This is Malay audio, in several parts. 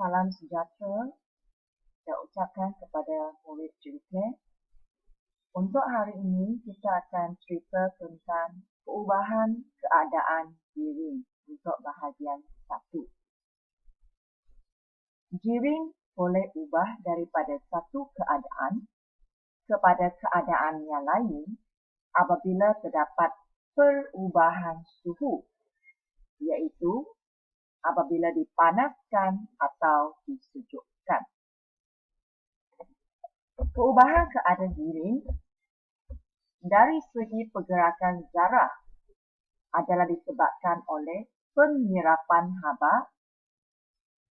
Salam sejahtera saya ucapkan kepada murid Juruclass. Untuk hari ini kita akan cerita tentang perubahan keadaan jiring untuk bahagian 1. Jiring boleh ubah daripada satu keadaan kepada keadaan yang lain apabila terdapat perubahan suhu, iaitu apabila dipanaskan atau disejukkan. Perubahan keadaan jiring dari segi pergerakan zarah adalah disebabkan oleh penyerapan haba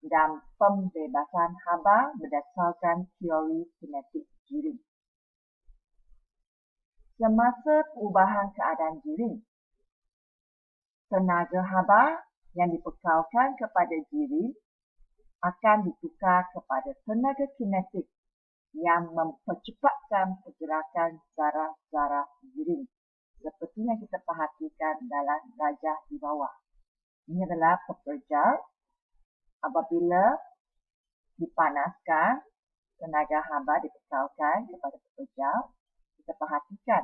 dan pembebasan haba berdasarkan teori kinetik jiring. Semasa perubahan keadaan jiring, tenaga haba yang dibekalkan kepada jiring akan ditukar kepada tenaga kinetik yang mempercepatkan pergerakan zarah-zarah jiring, seperti yang kita perhatikan dalam rajah di bawah. Ini adalah pekerja apabila dipanaskan, tenaga haba dibekalkan kepada pekerja. Kita perhatikan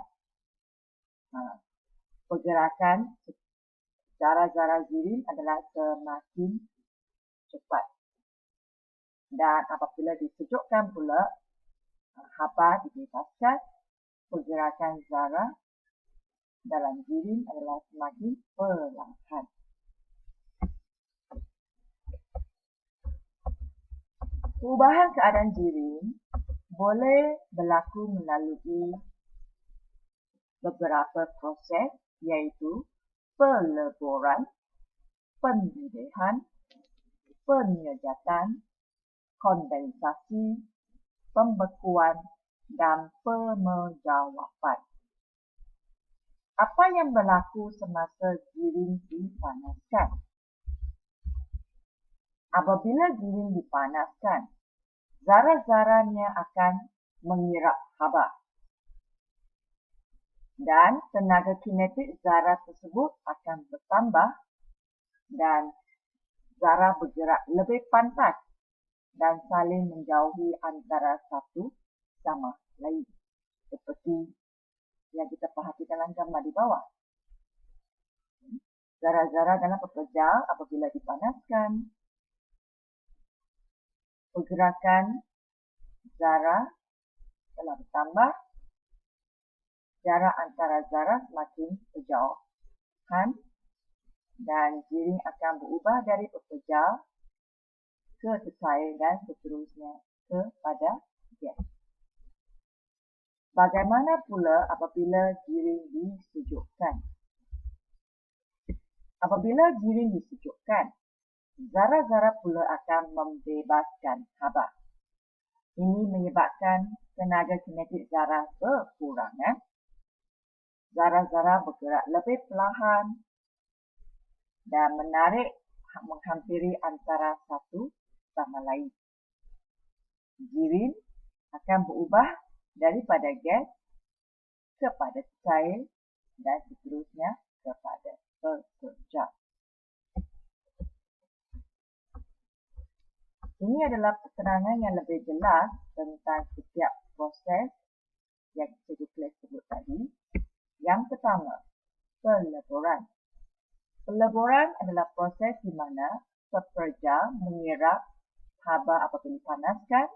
pergerakan zarah-zarah jiring adalah semakin cepat. Dan apabila disejukkan pula, haba dibebaskan, pergerakan zarah dalam jiring adalah semakin perlahan. Perubahan keadaan jiring boleh berlaku melalui beberapa proses, iaitu peleboran, pendidihan, penyejatan, kondensasi, pembekuan, dan pemejawapan. Apa yang berlaku semasa jiring dipanaskan? Apabila jiring dipanaskan, zarah-zarahnya akan menyerap haba. Dan tenaga kinetik zarah tersebut akan bertambah dan zarah bergerak lebih pantas dan saling menjauhi antara satu sama lain. Seperti yang kita perhatikan dalam gambar di bawah. Zarah-zarah dalam pekerja apabila dipanaskan, pergerakan zarah telah bertambah, jarak antara zarah semakin berjauhan dan jiring akan berubah dari pekerja ke cecair dan seterusnya kepada gas. Bagaimana pula apabila jiring disejukkan? Apabila jiring disejukkan, zarah-zarah pula akan membebaskan haba. Ini menyebabkan tenaga kinetik zarah berkurangan. Zarah-zarah bergerak lebih perlahan dan menarik menghampiri antara satu sama lain. Jiring akan berubah daripada gas kepada cair dan seterusnya kepada pekerja. Ini adalah keterangan yang lebih jelas tentang setiap proses yang kita sebut tadi. Yang pertama, peleboran. Peleboran adalah proses di mana pekerja menyerap haba apabila dipanaskan,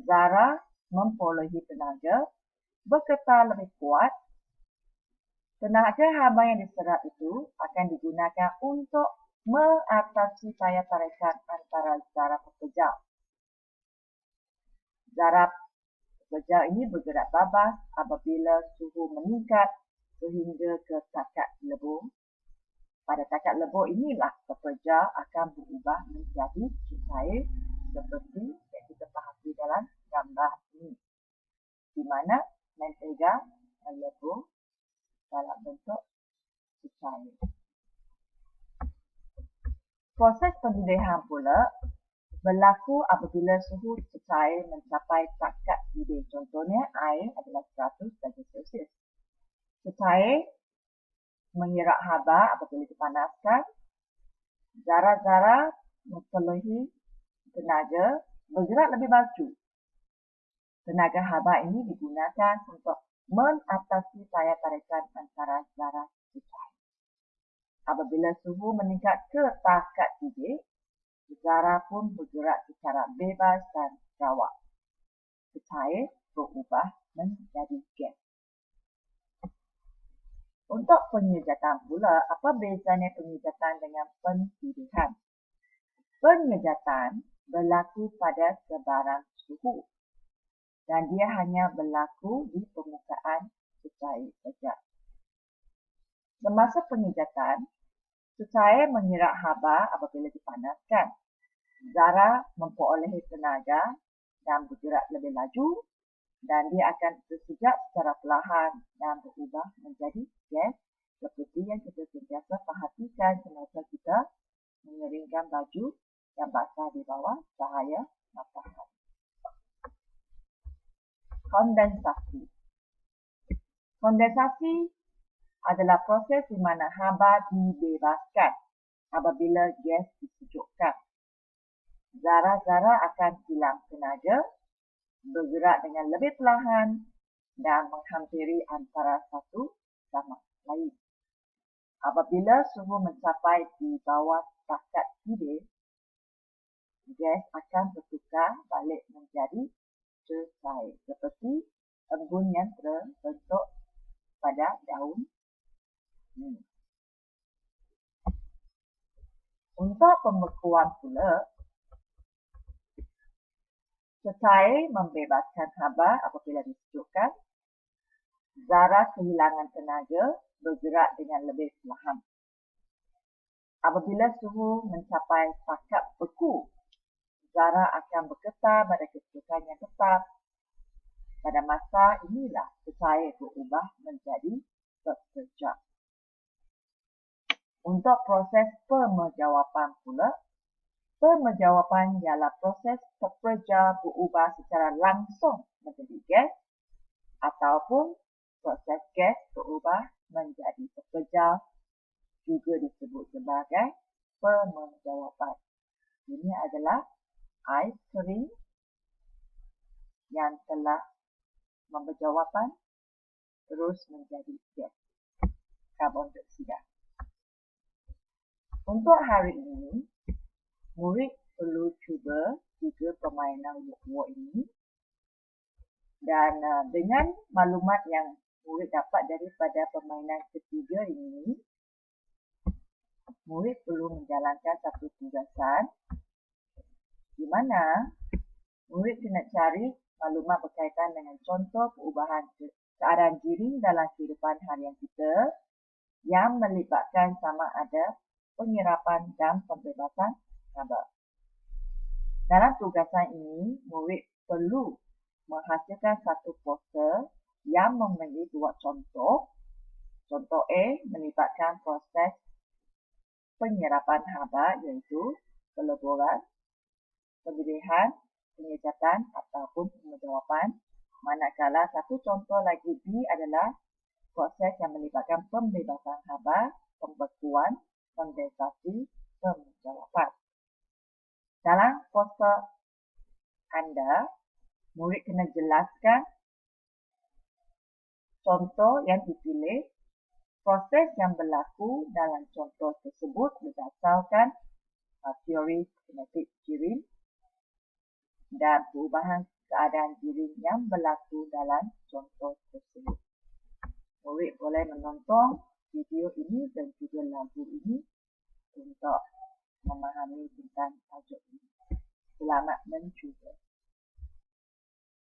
zarah memperolehi tenaga, bergetar lebih kuat. Tenaga haba yang diserap itu akan digunakan untuk mengatasi daya tarikan antara zarah pekerja. Zarah pekerja ini bergerak bebas apabila suhu meningkat sehingga ke takat lebur. Pada takat lebur inilah pekerja akan berubah menjadi cecair seperti yang kita perhati dalam gambar ini, di mana mentega melebur dalam bentuk cecair. Proses pendidihan pula berlaku apabila suhu cecair mencapai takat didih. Contohnya, air adalah 100 darjah Celsius. Cecair menyerap haba apabila dipanaskan, zarah-zarah memperolehi tenaga bergerak lebih maju. Tenaga haba ini digunakan untuk mengatasi daya tarikan antara zarah cecair. Apabila suhu meningkat ke tahap 3, zarah pun bergerak secara bebas dan jawab. Cecair berubah menjadi gas. Untuk penyejatan pula, apa bezanya penyejatan dengan pendidikan? Penyejatan berlaku pada sebarang suhu dan dia hanya berlaku di permukaan cecair saja. Semasa penyejatan, cecair menyerap haba apabila dipanaskan. Zarah memperolehi tenaga dan bergerak lebih laju dan dia akan tersejak secara perlahan dan berubah menjadi gas seperti yang kita sentiasa perhatikan semasa kita mengeringkan baju yang basah di bawah cahaya matahari. Kondensasi. Kondensasi adalah proses di mana haba dibebaskan apabila gas disejukkan. Zarah-zarah akan hilang tenaga, bergerak dengan lebih perlahan dan menghampiri antara satu sama lain. Apabila suhu mencapai di bawah tahap 3, gas akan bertukar balik menjadi cecair seperti embun yang terbentuk pada daun. Untuk pembekuan pula, cecair membebaskan haba apabila disejukkan. Zarah kehilangan tenaga, bergerak dengan lebih perlahan. Apabila suhu mencapai tahap beku, zarah akan bergetar pada kedudukan yang tetap. Pada masa inilah cecair berubah menjadi tersejak. Untuk proses pemejawapan pula, pemejawapan ialah proses pekerja berubah secara langsung menjadi gas ataupun proses gas berubah menjadi pekerja juga disebut sebagai pemejawapan. Ini adalah air kering yang telah memberjawapan terus menjadi gas karbon dioksida. Untuk hari ini, murid perlu cuba 3 permainan walk ini dan dengan maklumat yang murid dapat daripada permainan ketiga ini, murid perlu menjalankan satu tugasan di mana murid kena cari maklumat berkaitan dengan contoh perubahan keadaan giring dalam kehidupan harian kita yang melibatkan sama ada penyerapan dan pembebasan haba. Dalam tugasan ini, murid perlu menghasilkan satu poster yang memiliki 2 contoh. Contoh A melibatkan proses penyerapan haba iaitu peleburan, pemilihan, penyejatan ataupun pemejawapan. Manakala satu contoh lagi B adalah proses yang melibatkan pembebasan haba, pembekuan, kondensasi, pemejawapan. Dalam poster anda, murid kena jelaskan contoh yang dipilih, proses yang berlaku dalam contoh tersebut berdasarkan teori kinetik giring dan perubahan keadaan giring yang berlaku dalam contoh tersebut. Murid boleh menonton video ini dan juga lagu ini untuk memahami tentang tajuk ini. Selamat mencuba.